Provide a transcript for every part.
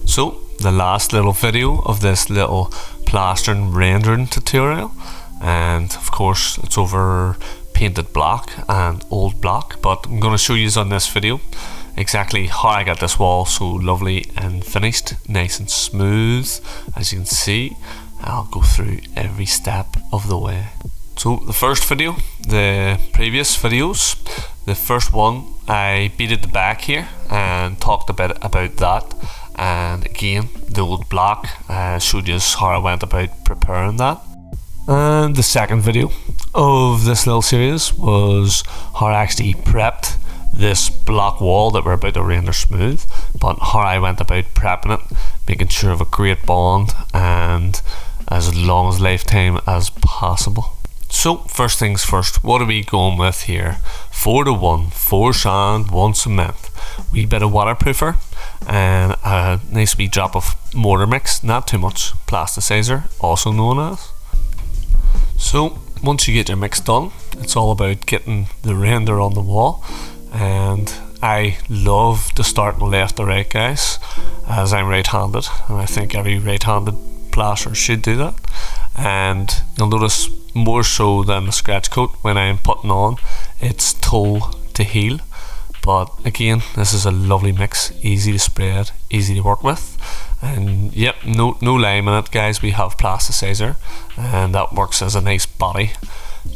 So the last little video of this little plastering rendering tutorial, and of course it's over painted block and old block, but I'm going to show you on this video exactly how I got this wall so lovely and finished, nice and smooth. As you can see, I'll go through every step of the way. So the first video, the previous videos, the first one I beaded the back here and talked a bit about that, and again the old block, showed you how I went about preparing that. And the second video of this little series was how I actually prepped this block wall that we're about to render smooth, but how I went about prepping it, making sure of a great bond and as long as lifetime as possible. So first things first, what are we going with here? 4:1, 4 sand, 1 cement, wee bit of waterproofer, and a nice wee drop of mortar mix, not too much, plasticizer, also known as. So once you get your mix done, it's all about getting the render on the wall, and I love to start on the left or right, guys, as I'm right-handed, and I think every right-handed plaster should do that. And you'll notice more so than the scratch coat when I'm putting on, it's toe to heel. But again, this is a lovely mix, easy to spread, easy to work with, and yep, no lime in it, guys. We have plasticizer, and that works as a nice body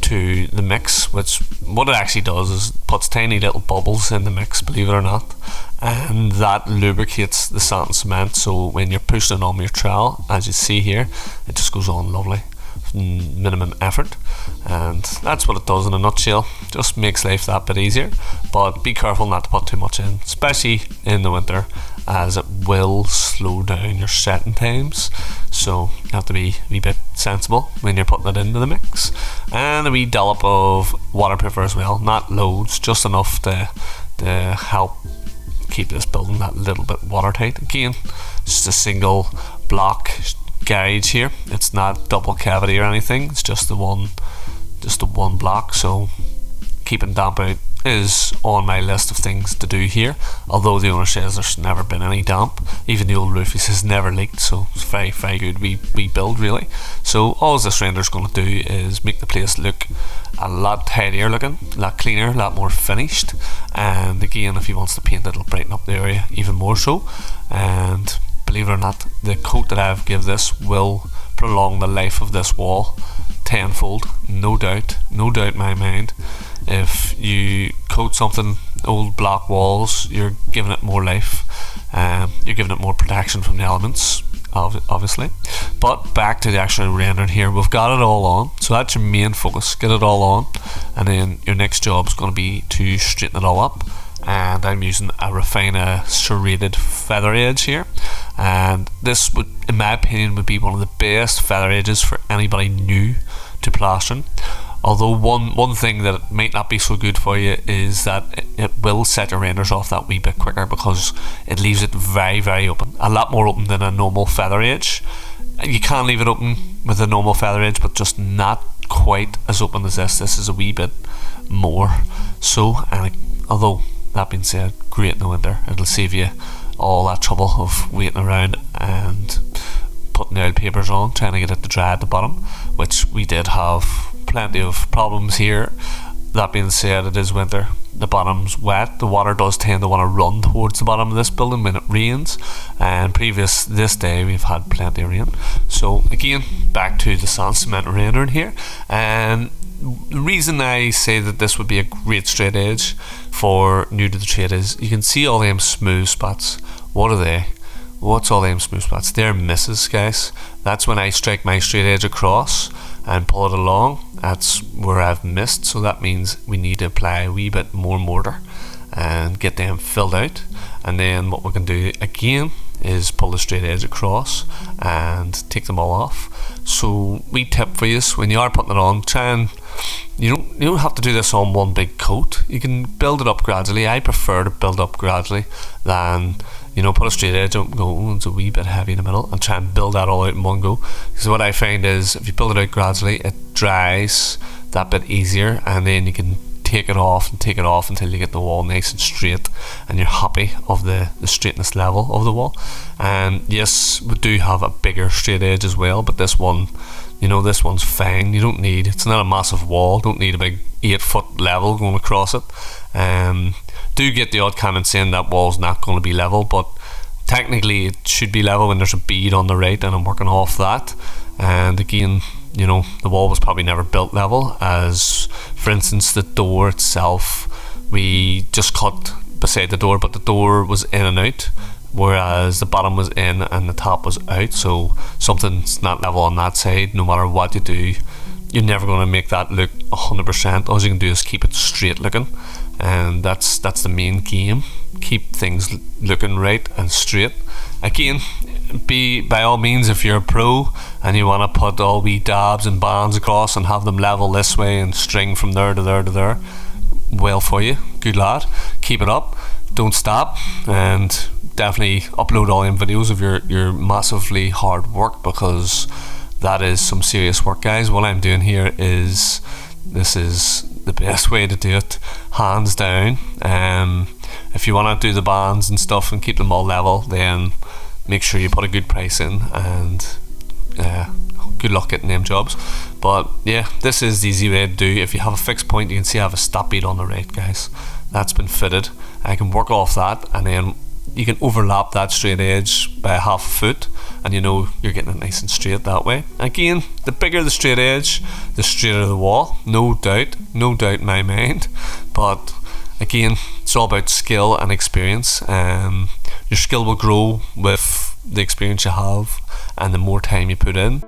to the mix, which what it actually does is puts tiny little bubbles in the mix, believe it or not, and that lubricates the sand and cement, so when you're pushing it on your trowel, as you see here, it just goes on lovely, minimum effort. And that's what it does in a nutshell, just makes life that bit easier. But be careful not to put too much in, especially in the winter, as it will slow down your setting times, so you have to be a wee bit sensible when you're putting it into the mix. And a wee dollop of waterproofer as well, not loads, just enough to help keep this building that little bit watertight. Again, just a single block gauge here, it's not double cavity or anything, it's just the one block, so keeping damp out is on my list of things to do here, although the owner says there's never been any damp. Even the old roof, he says, never leaked, so it's very good we build really. So all this render is going to do is make the place look a lot tidier looking, a lot cleaner, a lot more finished, and again, if he wants to paint it, it'll brighten up the area even more so. And believe it or not, the coat that I've given this will prolong the life of this wall tenfold, no doubt in my mind. If you coat something, old block walls, you're giving it more life, you're giving it more protection from the elements, obviously. But back to the actual rendering here, we've got it all on, so that's your main focus, get it all on, and then your next job is going to be to straighten it all up. And I'm using a Refina serrated feather edge here, and this would, in my opinion, would be one of the best feather edges for anybody new to plastering. Although one thing that it might not be so good for you is that it will set your renders off that wee bit quicker, because it leaves it very open, a lot more open than a normal feather edge. You can leave it open with a normal feather edge, but just not quite as open as this. This is a wee bit more so, and although that being said, great in the winter, it'll save you all that trouble of waiting around and putting the oil papers on, trying to get it to dry at the bottom, which we did have plenty of problems here. That being said, it is winter, the bottom's wet, the water does tend to want to run towards the bottom of this building when it rains, and previous this day we've had plenty of rain. So again, back to the sand cement rendering here, and the reason I say that this would be a great straight edge for new to the trade is you can see all them smooth spots. What are they? What's all them smooth spots? They're misses, guys. That's when I strike my straight edge across and pull it along. That's where I've missed, so that means we need to apply a wee bit more mortar and get them filled out. And then what we can do again is pull the straight edge across and take them all off. So wee tip for you, when you are putting it on, try and you don't have to do this on one big coat. You can build it up gradually. I prefer to build up gradually than put a straight edge up and go, oh, it's a wee bit heavy in the middle, and try and build that all out in one go. Because what I find is if you build it out gradually, it dries that bit easier, and then you can take it off and take it off until you get the wall nice and straight and you're happy of the straightness level of the wall. And yes, we do have a bigger straight edge as well, but this one, you know, this one's fine. You don't need, it's not a massive wall, don't need a big 8-foot level going across it. Do get the odd comment saying that wall's not going to be level, but technically it should be level when there's a bead on the right, and I'm working off that. And again, you know, the wall was probably never built level, as for instance the door itself, we just cut beside the door, but the door was in and out, whereas the bottom was in and the top was out. So something's not level on that side. No matter what you do, you're never going to make that look 100%. All you can do is keep it straight looking, and that's the main game. Keep things looking right and straight. Again, be by all means, if you're a pro and you want to put all wee dabs and bands across and have them level this way and string from there to there to there, well for you, good lad, keep it up, don't stop, and definitely upload all them videos of your massively hard work, because that is some serious work, guys. What I'm doing here is, this is the best way to do it, hands down. If you want to do the bands and stuff and keep them all level, then make sure you put a good price in, and good luck getting them jobs. But yeah, this is the easy way to do. If you have a fixed point, you can see I have a stop bead on the right, guys. That's been fitted. I can work off that, and then you can overlap that straight edge by 1/2 foot, and you know you're getting it nice and straight that way. Again, the bigger the straight edge, the straighter the wall, no doubt in my mind. But again, it's all about skill and experience. Your skill will grow with the experience you have and the more time you put in.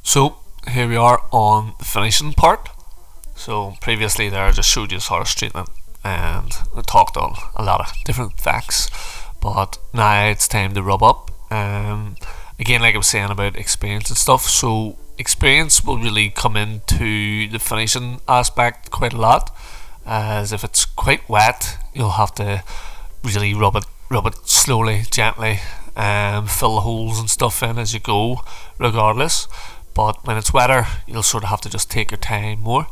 So here we are on the finishing part. So previously there I just showed you how to straighten it, and I talked on a lot of different facts, but now it's time to rub up. Again, like I was saying about experience and stuff, so experience will really come into the finishing aspect quite a lot, as if it's quite wet, you'll have to really rub it slowly, gently, fill the holes and stuff in as you go regardless. But when it's wetter, you'll sort of have to just take your time more,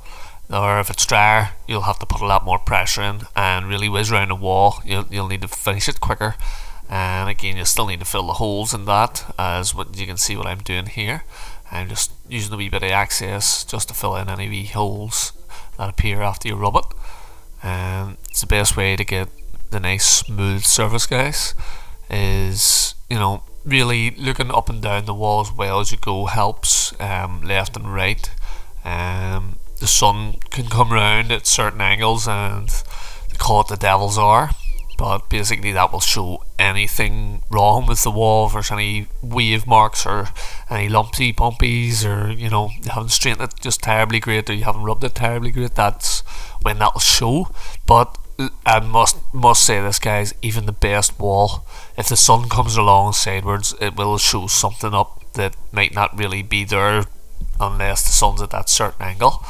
or if it's drier, you'll have to put a lot more pressure in and really whiz around the wall. You'll need to finish it quicker, and again, you still need to fill the holes in that, as what you can see what I'm doing here. I'm just using a wee bit of access just to fill in any wee holes that appear after you rub it. And it's the best way to get the nice smooth surface, guys, is, you know, really looking up and down the wall as well as you go helps, left and right. The sun can come round at certain angles, and they call it the devil's hour, but basically that will show anything wrong with the wall. If there's any wave marks or any lumpy bumpies, or you know, you haven't straightened it just terribly great, or you haven't rubbed it terribly great, that's when that'll show. But I must say this, guys, even the best wall, if the sun comes along sidewards, it will show something up that might not really be there unless the sun's at that certain angle.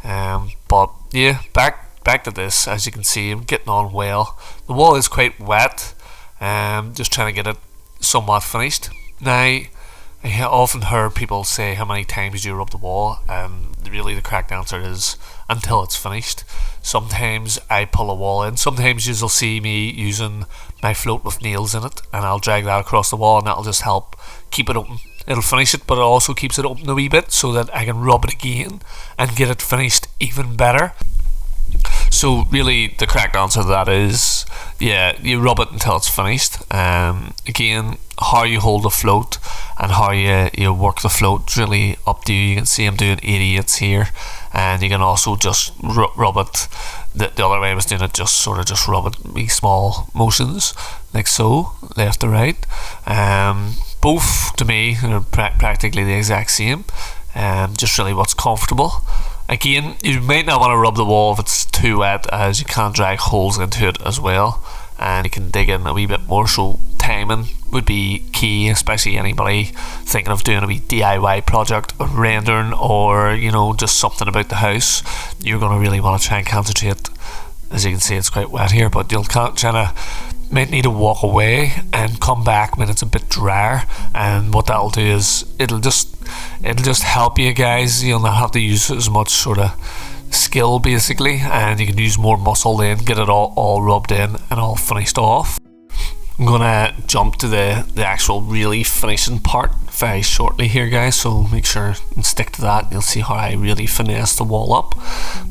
But yeah, back to this. As you can see, I'm getting on well. The wall is quite wet, just trying to get it somewhat finished. Now, I often heard people say, how many times do you rub the wall? And really the correct answer is until it's finished. Sometimes I pull a wall in. Sometimes you'll see me using my float with nails in it, and I'll drag that across the wall, and that'll just help keep it open. It'll finish it, but it also keeps it open a wee bit so that I can rub it again and get it finished even better. So really the correct answer to that is, yeah, you rub it until it's finished. Again, how you hold the float and how you work the float is really up to you. You can see I'm doing 88s here, and you can also just rub it the other way I was doing it, just rub it in small motions like so, left to right. Both to me are practically the exact same, just really what's comfortable. Again, you might not want to rub the wall if it's too wet, as you can drag holes into it as well, and you can dig in a wee bit more. So timing would be key, especially anybody thinking of doing a wee DIY project or rendering, or you know, just something about the house. You're going to really want to try and concentrate. As you can see, it's quite wet here, but you'll might need to walk away and come back when it's a bit drier, and what that'll do is it'll just it'll just help you guys. You'll not have to use as much sort of skill basically, and you can use more muscle then, get it all rubbed in and all finished off. I'm gonna jump to the actual really finishing part very shortly here, guys, so make sure and stick to that. You'll see how I really finesse the wall up.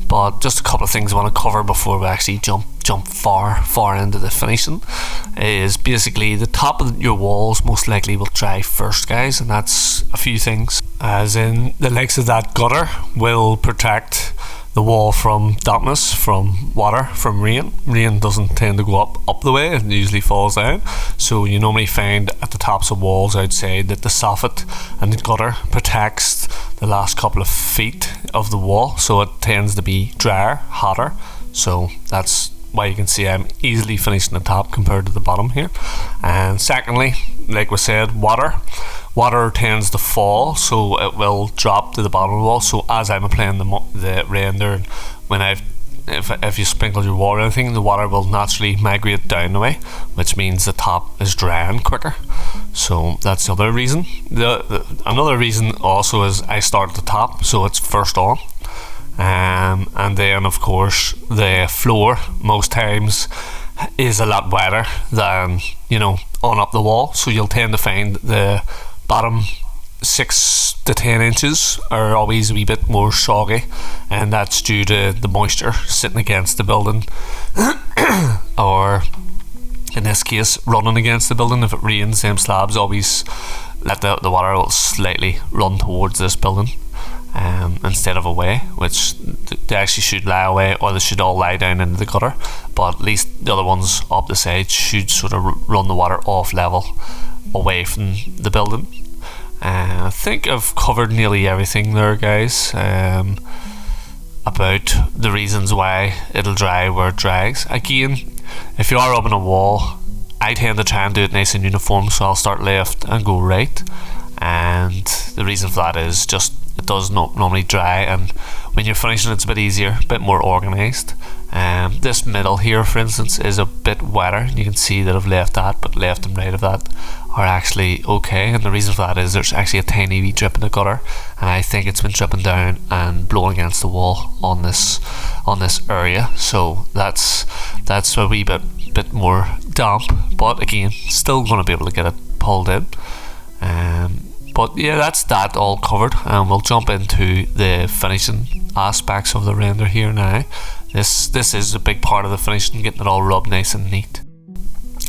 But just a couple of things I want to cover before we actually jump far into the finishing is basically the top of your walls most likely will dry first, guys, and that's a few things, as in the legs of that gutter will protect the wall from dampness, from water, from rain. Rain doesn't tend to go up the way, it usually falls down. So you normally find at the tops of walls outside that the soffit and the gutter protects the last couple of feet of the wall, so it tends to be drier, hotter. So that's why you can see I'm easily finishing the top compared to the bottom here. And secondly, like we said, water tends to fall, so it will drop to the bottom of the wall. So as I'm applying the render, when if you sprinkle your water or anything, the water will naturally migrate down the way, which means the top is drying quicker. So that's the other reason. Another reason also is I start at the top, so it's first on. And then of course the floor most times is a lot wetter than, you know, on up the wall, so you'll tend to find the bottom 6 to 10 inches are always a wee bit more soggy, and that's due to the moisture sitting against the building or in this case running against the building. If it rains, them slabs always let the water will slightly run towards this building instead of away, which they actually should lie away, or they should all lie down into the gutter, but at least the other ones up the side should sort of run the water off level away from the building. I think I've covered nearly everything there, guys, about the reasons why it'll dry where it dries. Again, if you are rubbing a wall, I tend to try and do it nice and uniform, so I'll start left and go right, and the reason for that is just it does not normally dry, and when you're finishing it's a bit easier, a bit more organised. This middle here, for instance, is a bit wetter. You can see that I've left that, but left and right of that are actually okay, and the reason for that is there's actually a tiny wee drip in the gutter, and I think it's been dripping down and blowing against the wall on this area, so that's a wee bit more damp, but again still going to be able to get it pulled in. But yeah, that's that all covered, and we'll jump into the finishing aspects of the render here now. This is a big part of the finishing, getting it all rubbed nice and neat.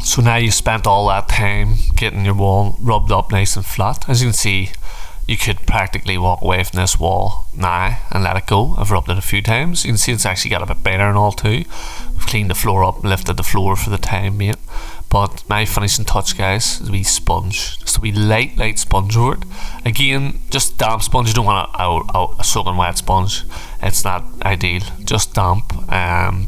So now you spent all that time getting your wall rubbed up nice and flat. As you can see, you could practically walk away from this wall now and let it go. I've rubbed it a few times. You can see it's actually got a bit better and all too. I've cleaned the floor up and lifted the floor for the time being. But my finishing touch, guys, is a wee sponge, just a wee light sponge over it. Again, just damp sponge. You don't want a soaking wet sponge, it's not ideal. Just damp.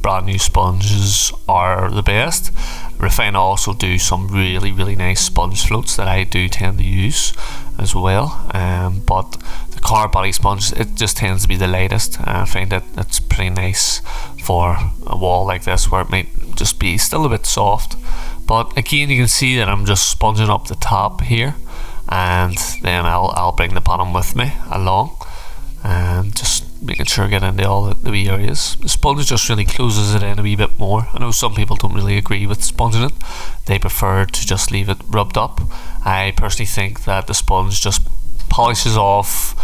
Brand new sponges are the best. Refine also do some really nice sponge floats that I do tend to use as well, but the car body sponge, it just tends to be the lightest. I find that it's pretty nice for a wall like this where it might just be still a bit soft. But again, you can see that I'm just sponging up the top here, and then I'll bring the bottom with me along, and just making sure I get into all the wee areas. The sponge just really closes it in a wee bit more. I know some people don't really agree with sponging it, they prefer to just leave it rubbed up. I personally think that the sponge just polishes off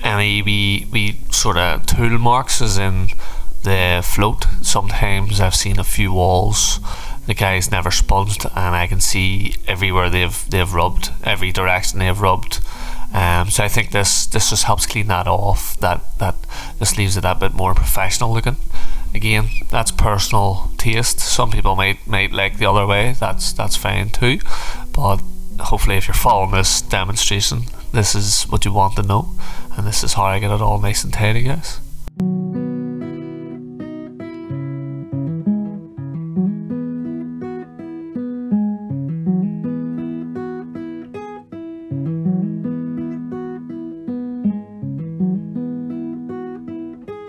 any wee sort of tool marks, as in the float. Sometimes I've seen a few walls the guys never sponged, and I can see everywhere they've rubbed, every direction they've rubbed. So I think this just helps clean that off. That just leaves it a bit more professional looking. Again, that's personal taste. Some people might like the other way. That's fine too. But hopefully, if you're following this demonstration, this is what you want to know, and this is how I get it all nice and tidy, guys.